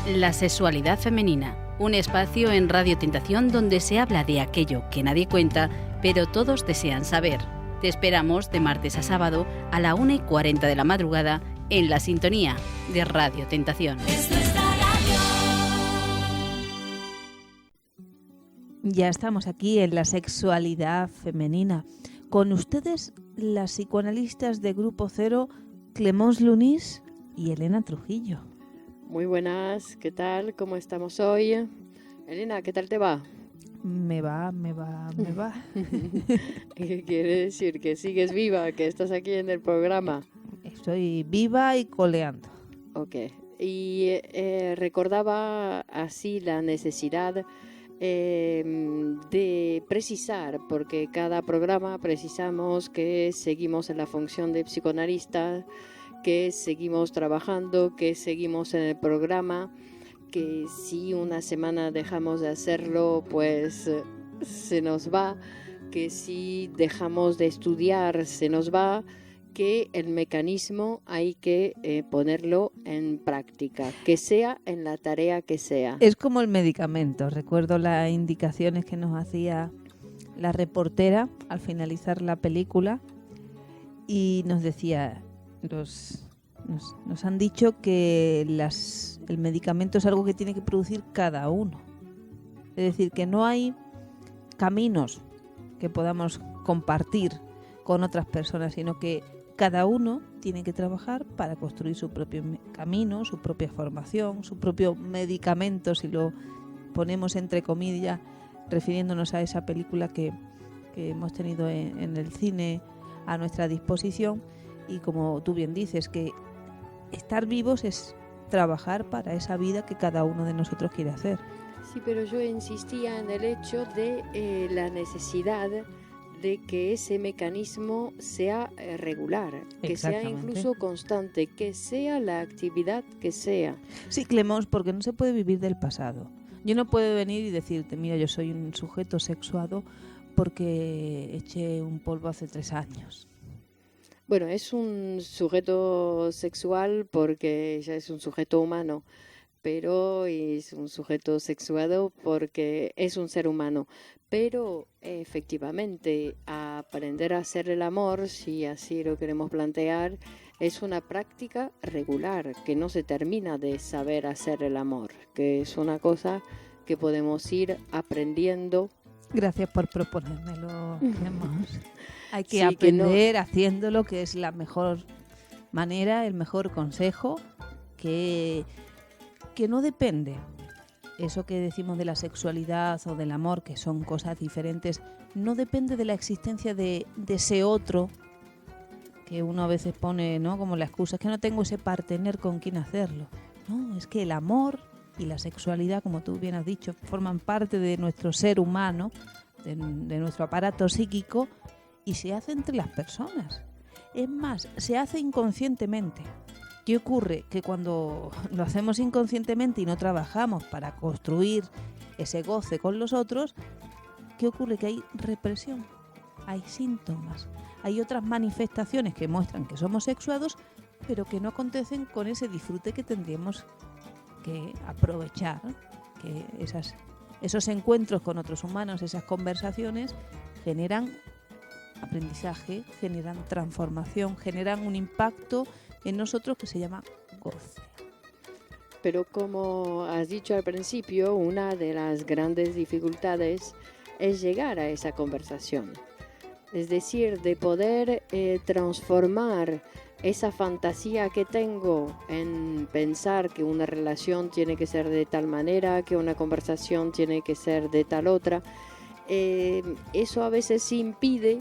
La sexualidad femenina, un espacio en Radio Tentación donde se habla de aquello que nadie cuenta, pero todos desean saber. Te esperamos de martes a sábado a la 1:40 de la madrugada en la sintonía de Radio Tentación. Ya estamos aquí en la sexualidad femenina. Con ustedes, las psicoanalistas de Grupo Cero, Clemence Lunis y Elena Trujillo. Muy buenas, ¿qué tal? ¿Cómo estamos hoy? Elena, ¿qué tal te va? Me va. ¿Qué quiere decir? ¿Que sigues viva? ¿Que estás aquí en el programa? Estoy viva y coleando. Ok. Y recordaba así la necesidad de precisar, porque cada programa precisamos que seguimos en la función de psicoanalista, que seguimos trabajando, que seguimos en el programa, que si una semana dejamos de hacerlo, pues se nos va, que si dejamos de estudiar, se nos va, que el mecanismo hay que ponerlo en práctica, que sea en la tarea que sea. Es como el medicamento. Recuerdo las indicaciones que nos hacía la reportera al finalizar la película y nos decía, nos han dicho que el medicamento es algo que tiene que producir cada uno. Es decir, que no hay caminos que podamos compartir con otras personas, sino que cada uno tiene que trabajar para construir su propio camino, su propia formación, su propio medicamento, si lo ponemos entre comillas, refiriéndonos a esa película que hemos tenido en el cine a nuestra disposición. Y como tú bien dices, que estar vivos es trabajar para esa vida que cada uno de nosotros quiere hacer. Sí, pero yo insistía en el hecho de la necesidad de que ese mecanismo sea regular, que sea incluso constante, que sea la actividad que sea. Sí, Clemence, porque no se puede vivir del pasado. Yo no puedo venir y decirte, mira, yo soy un sujeto sexuado porque eché un polvo hace 3 años. Bueno, es un sujeto sexual porque ya es un sujeto humano, pero es un sujeto sexuado porque es un ser humano. Pero efectivamente, aprender a hacer el amor, si así lo queremos plantear, es una práctica regular, que no se termina de saber hacer el amor, que es una cosa que podemos ir aprendiendo. Gracias por proponérmelo, Clemence. Hay que aprender haciéndolo, que es la mejor manera, el mejor consejo, que no depende. Eso que decimos de la sexualidad o del amor, que son cosas diferentes, no depende de la existencia de ese otro que uno a veces pone, ¿no?, como la excusa, es que no tengo ese partener con quien hacerlo. No, es que el amor y la sexualidad, como tú bien has dicho, forman parte de nuestro ser humano, de nuestro aparato psíquico, y se hace entre las personas. Es más, se hace inconscientemente. ¿Qué ocurre? Que cuando lo hacemos inconscientemente y no trabajamos para construir ese goce con los otros, ¿qué ocurre? Que hay represión, hay síntomas, hay otras manifestaciones que muestran que somos sexuados, pero que no acontecen con ese disfrute que tendríamos que aprovechar, que esos encuentros con otros humanos, esas conversaciones, generan aprendizaje, generan transformación, generan un impacto en nosotros que se llama goce. Pero como has dicho al principio, una de las grandes dificultades es llegar a esa conversación. Es decir, de poder transformar esa fantasía que tengo en pensar que una relación tiene que ser de tal manera, que una conversación tiene que ser de tal otra. Eso a veces impide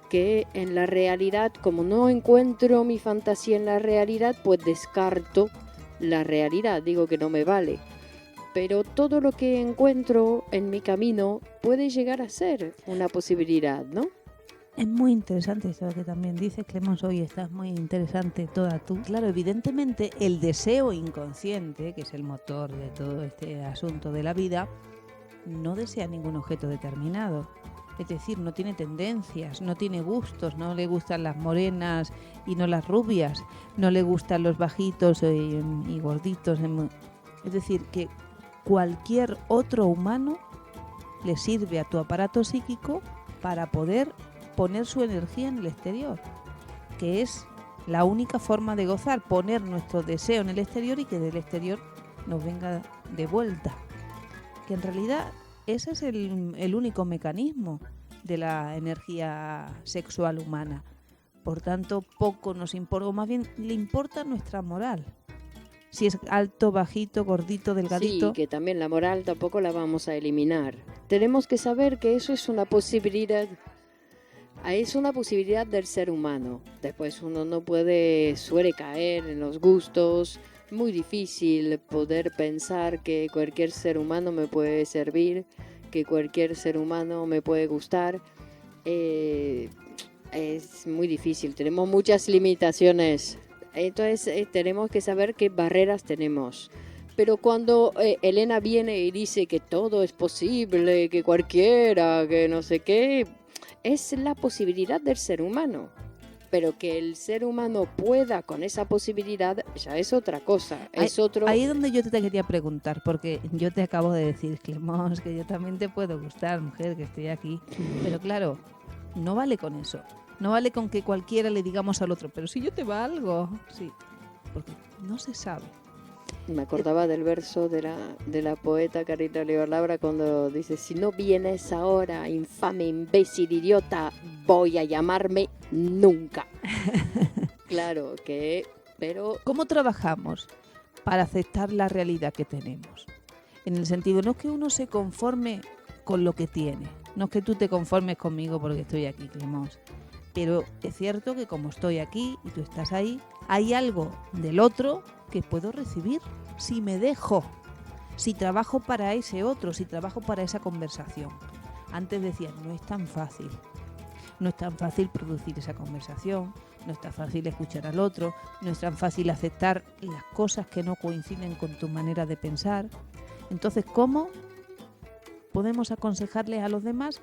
que en la realidad, como no encuentro mi fantasía en la realidad, pues descarto la realidad, digo que no me vale. Pero todo lo que encuentro en mi camino puede llegar a ser una posibilidad, ¿no? Es muy interesante esto que también dices, Clemence, hoy estás muy interesante toda tú. Claro, evidentemente el deseo inconsciente, que es el motor de todo este asunto de la vida, no desea ningún objeto determinado. Es decir, no tiene tendencias, no tiene gustos, no le gustan las morenas y no las rubias, no le gustan los bajitos y gorditos. Es decir, que cualquier otro humano le sirve a tu aparato psíquico para poder poner su energía en el exterior, que es la única forma de gozar, poner nuestro deseo en el exterior y que del exterior nos venga de vuelta. Que en realidad ese es el único mecanismo de la energía sexual humana. Por tanto, poco nos importa, o más bien le importa nuestra moral. Si es alto, bajito, gordito, delgadito. Sí, que también la moral tampoco la vamos a eliminar. Tenemos que saber que eso es una posibilidad. Es una posibilidad del ser humano. Después uno no suele caer en los gustos. Muy difícil poder pensar que cualquier ser humano me puede servir, que cualquier ser humano me puede gustar. Es muy difícil, tenemos muchas limitaciones. Entonces tenemos que saber qué barreras tenemos. Pero cuando Elena viene y dice que todo es posible, que cualquiera, que no sé qué, es la posibilidad del ser humano. Pero que el ser humano pueda con esa posibilidad ya es otra cosa. Ahí es donde yo te quería preguntar, porque yo te acabo de decir, Clemons, que yo también te puedo gustar, mujer, que estoy aquí. Pero claro, no vale con eso. No vale con que cualquiera le digamos al otro, pero si yo te valgo. Sí, porque no se sabe. Me acordaba del verso de la poeta Carita Levalabra cuando dice: si no vienes ahora, infame, imbécil, idiota, voy a llamarme nunca. Claro que, pero... ¿Cómo trabajamos para aceptar la realidad que tenemos? En el sentido, no es que uno se conforme con lo que tiene, no es que tú te conformes conmigo porque estoy aquí, Clemons. Pero es cierto que como estoy aquí y tú estás ahí, hay algo del otro que puedo recibir si me dejo, si trabajo para ese otro, si trabajo para esa conversación. Antes decía, no es tan fácil. No es tan fácil producir esa conversación, no es tan fácil escuchar al otro, no es tan fácil aceptar las cosas que no coinciden con tu manera de pensar. Entonces, ¿cómo podemos aconsejarles a los demás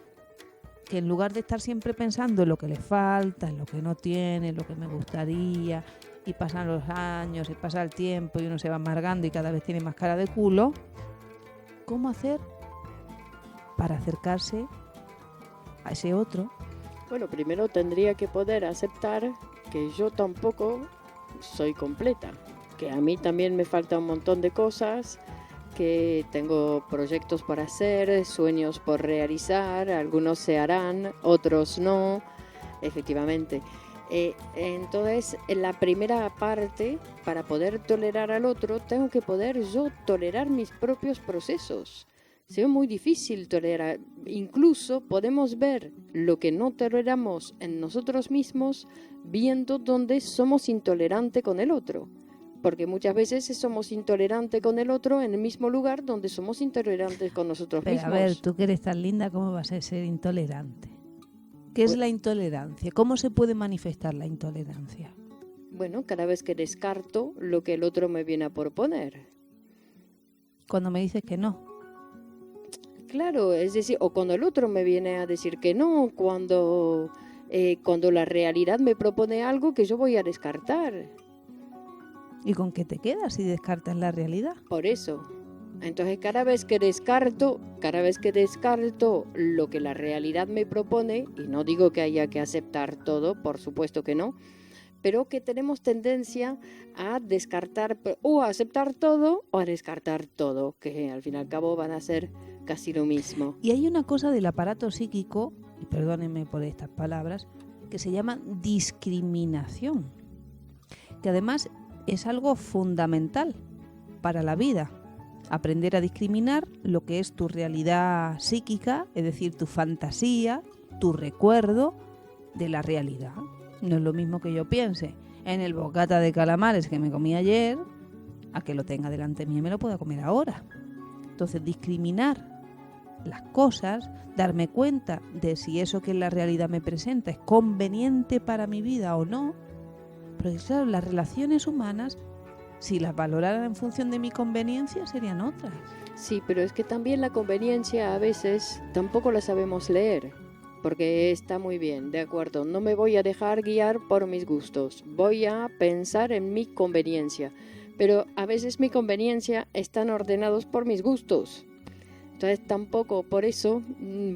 que en lugar de estar siempre pensando en lo que les falta, en lo que no tiene, en lo que me gustaría, y pasan los años y pasa el tiempo y uno se va amargando y cada vez tiene más cara de culo, ¿cómo hacer para acercarse a ese otro? Bueno, primero tendría que poder aceptar que yo tampoco soy completa, que a mí también me falta un montón de cosas, que tengo proyectos para hacer, sueños por realizar, algunos se harán, otros no, efectivamente. Entonces, en la primera parte, para poder tolerar al otro, tengo que poder yo tolerar mis propios procesos. Es muy difícil tolerar. Incluso podemos ver lo que no toleramos en nosotros mismos viendo dónde somos intolerantes con el otro. Porque muchas veces somos intolerantes con el otro en el mismo lugar donde somos intolerantes con nosotros mismos. A ver, tú que eres tan linda, ¿cómo vas a ser intolerante? ¿Qué es la intolerancia? ¿Cómo se puede manifestar la intolerancia? Bueno, cada vez que descarto lo que el otro me viene a proponer. Cuando me dices que no. Claro, es decir, o cuando el otro me viene a decir que no, cuando la realidad me propone algo que yo voy a descartar. ¿Y con qué te quedas si descartas la realidad? Por eso. Entonces, cada vez que descarto lo que la realidad me propone, y no digo que haya que aceptar todo, por supuesto que no, pero que tenemos tendencia a descartar o a aceptar todo o a descartar todo, que al fin y al cabo van a ser casi lo mismo. Y hay una cosa del aparato psíquico, y perdónenme por estas palabras, que se llama discriminación, que además es algo fundamental para la vida. Aprender a discriminar lo que es tu realidad psíquica, es decir, tu fantasía, tu recuerdo de la realidad. No es lo mismo que yo piense en el bocata de calamares que me comí ayer, a que lo tenga delante mío y me lo pueda comer ahora. Entonces, discriminar las cosas, darme cuenta de si eso que en la realidad me presenta es conveniente para mi vida o no. Porque claro, las relaciones humanas, si las valoraran en función de mi conveniencia, serían otras. Sí, pero es que también la conveniencia a veces tampoco la sabemos leer. Porque está muy bien, de acuerdo, no me voy a dejar guiar por mis gustos, voy a pensar en mi conveniencia. pero a veces mi conveniencia están ordenados por mis gustos. Entonces tampoco, por eso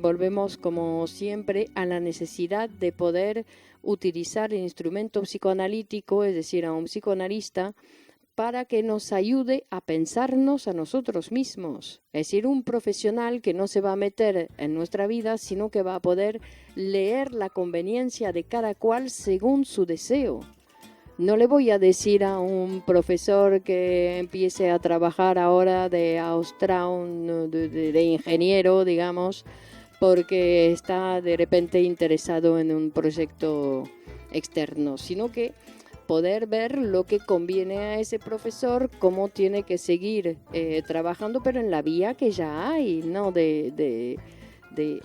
volvemos como siempre a la necesidad de poder utilizar el instrumento psicoanalítico, es decir, a un psicoanalista, para que nos ayude a pensarnos a nosotros mismos. Es decir, un profesional que no se va a meter en nuestra vida, sino que va a poder leer la conveniencia de cada cual según su deseo. No le voy a decir a un profesor que empiece a trabajar ahora de ingeniero, digamos, porque está de repente interesado en un proyecto externo, sino que poder ver lo que conviene a ese profesor, cómo tiene que seguir trabajando, pero en la vía que ya hay, ¿no?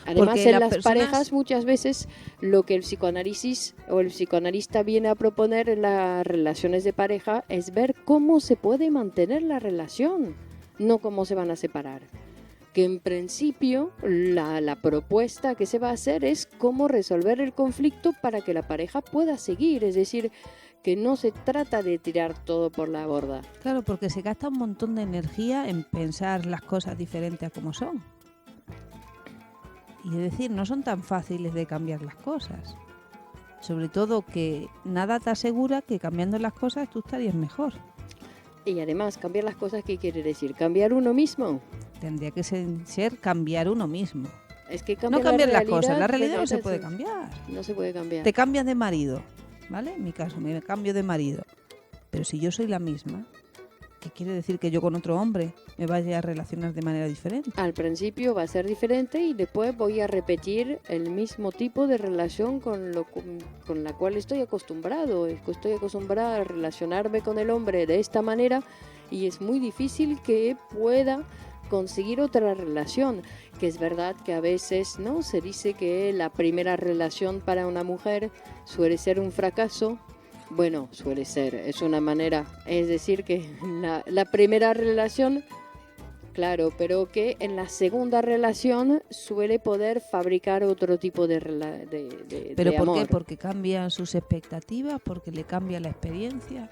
Además, en las parejas muchas veces lo que el psicoanálisis o el psicoanalista viene a proponer en las relaciones de pareja es ver cómo se puede mantener la relación, no cómo se van a separar. Que en principio la propuesta que se va a hacer es cómo resolver el conflicto para que la pareja pueda seguir, es decir, que no se trata de tirar todo por la borda. Claro, porque se gasta un montón de energía en pensar las cosas diferentes a como son. Y es decir, no son tan fáciles de cambiar las cosas. Sobre todo que nada te asegura que cambiando las cosas tú estarías mejor. Y además, cambiar las cosas, ¿qué quiere decir? ¿Cambiar uno mismo? Tendría que ser cambiar uno mismo. Es que no cambiar las cosas, la realidad no se puede cambiar. No se puede cambiar. Te cambias de marido, ¿vale? En mi caso, me cambio de marido. Pero si yo soy la misma, ¿qué quiere decir que yo con otro hombre me vaya a relacionar de manera diferente? Al principio va a ser diferente y después voy a repetir el mismo tipo de relación con la cual estoy acostumbrado. Estoy acostumbrada a relacionarme con el hombre de esta manera y es muy difícil que pueda conseguir otra relación. Que es verdad que a veces, ¿no? Se dice que la primera relación para una mujer suele ser un fracaso. Bueno, suele ser, es una manera, es decir, que la primera relación, claro, pero que en la segunda relación suele poder fabricar otro tipo de ¿Pero por amor. qué? ¿Porque cambian sus expectativas? ¿Porque le cambia la experiencia?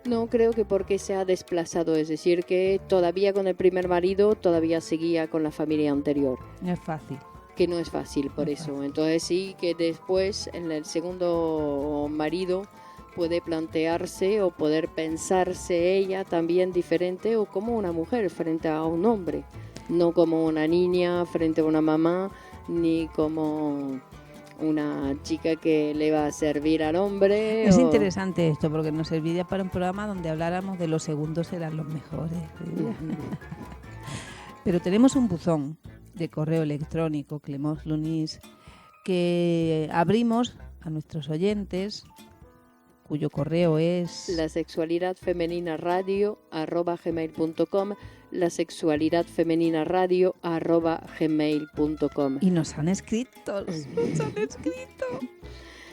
No, creo que porque se ha desplazado, es decir, que todavía con el primer marido todavía seguía con la familia anterior. No es fácil. Que no es fácil, por eso. Fácil. Entonces sí que después en el segundo marido puede plantearse o poder pensarse ella también diferente o como una mujer frente a un hombre, no como una niña frente a una mamá, ni como una chica que le va a servir al hombre. Es interesante esto porque nos serviría para un programa donde habláramos de los segundos eran los mejores. Pero tenemos un buzón de correo electrónico, Clemence Lunis, que abrimos a nuestros oyentes, cuyo correo es lasexualidadfemeninaradio@gmail.com, lasexualidadfemeninaradio@gmail.com. Y nos han escrito.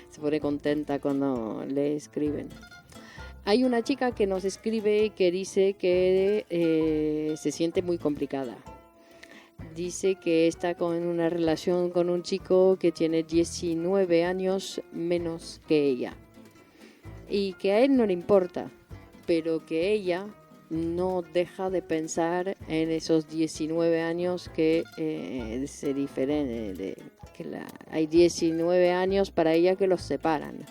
Se pone contenta cuando le escriben. Hay una chica que nos escribe que dice que se siente muy complicada. Dice que está en una relación con un chico que tiene 19 años menos que ella. Y que a él no le importa, pero que ella no deja de pensar en esos 19 años que se diferencian, hay 19 años para ella que los separan.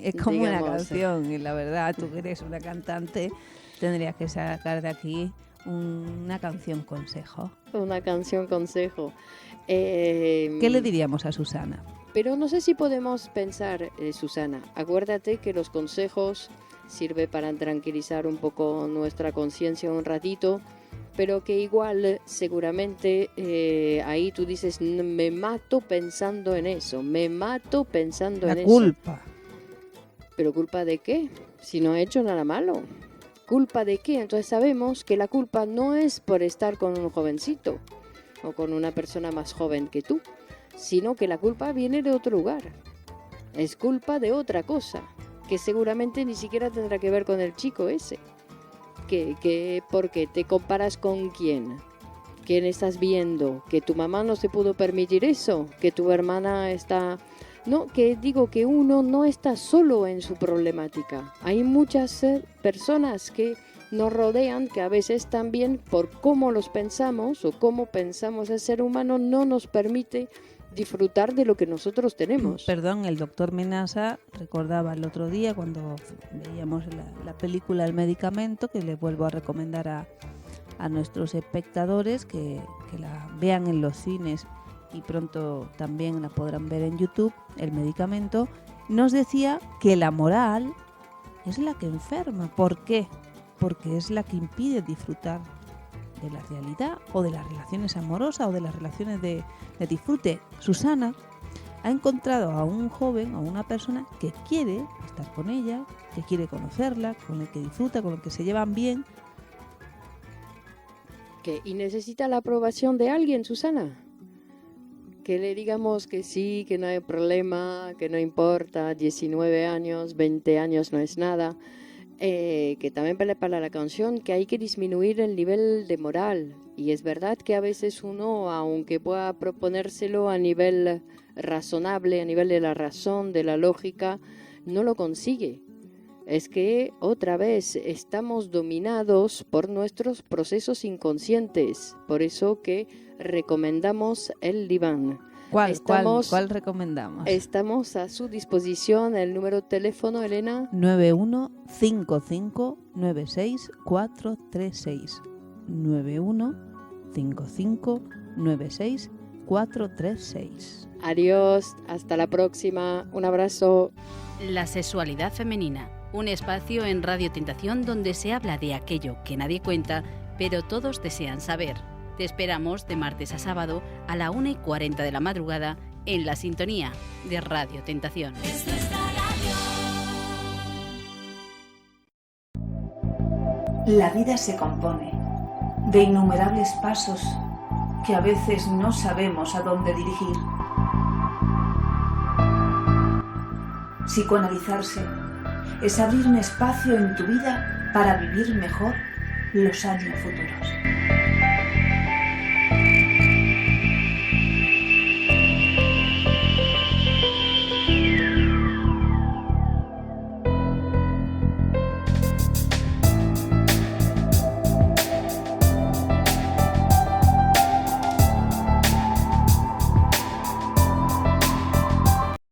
Es como digamos, una canción, y la verdad, tú que eres una cantante, tendrías que sacar de aquí una canción consejo. Una canción consejo. ¿Qué le diríamos a Susana? Pero no sé si podemos pensar, Susana, acuérdate que los consejos sirven para tranquilizar un poco nuestra conciencia un ratito, pero que igual seguramente ahí tú dices, me mato pensando en eso, me mato pensando en eso. La culpa. ¿Pero culpa de qué? Si no he hecho nada malo. ¿Culpa de qué? Entonces sabemos que la culpa no es por estar con un jovencito o con una persona más joven que tú, sino que la culpa viene de otro lugar. Es culpa de otra cosa, que seguramente ni siquiera tendrá que ver con el chico ese. Porque te comparas con quién. ¿Quién estás viendo? ¿Que tu mamá no se pudo permitir eso? ¿Que tu hermana está...? No, que digo que uno no está solo en su problemática. Hay muchas personas que nos rodean, que a veces también por cómo los pensamos o cómo pensamos el ser humano no nos permite disfrutar de lo que nosotros tenemos. Perdón, el doctor Menasa recordaba el otro día cuando veíamos la película El Medicamento, que le vuelvo a recomendar a nuestros espectadores que la vean en los cines y pronto también la podrán ver en YouTube, El Medicamento, nos decía que la moral es la que enferma. ¿Por qué? Porque es la que impide disfrutar de la realidad o de las relaciones amorosas o de las relaciones de disfrute. Susana ha encontrado a un joven, a una persona que quiere estar con ella, que quiere conocerla, con el que disfruta, con el que se llevan bien. Y necesita la aprobación de alguien, Susana. Que le digamos que sí, que no hay problema, que no importa, 19 años, 20 años no es nada. Que también para la canción que hay que disminuir el nivel de moral. Y es verdad que a veces uno, aunque pueda proponérselo a nivel razonable, a nivel de la razón, de la lógica, no lo consigue. Es que otra vez estamos dominados por nuestros procesos inconscientes. Por eso que recomendamos el diván. ¿Cuál recomendamos? Estamos a su disposición. El número de teléfono, Elena. 915596436. 915596436. Adiós, hasta la próxima. Un abrazo. La sexualidad femenina. Un espacio en Radio Tentación donde se habla de aquello que nadie cuenta, pero todos desean saber. Te esperamos de martes a sábado a la 1:40 de la madrugada en la sintonía de Radio Tentación. La vida se compone de innumerables pasos que a veces no sabemos a dónde dirigir. Psicoanalizarse es abrir un espacio en tu vida para vivir mejor los años futuros.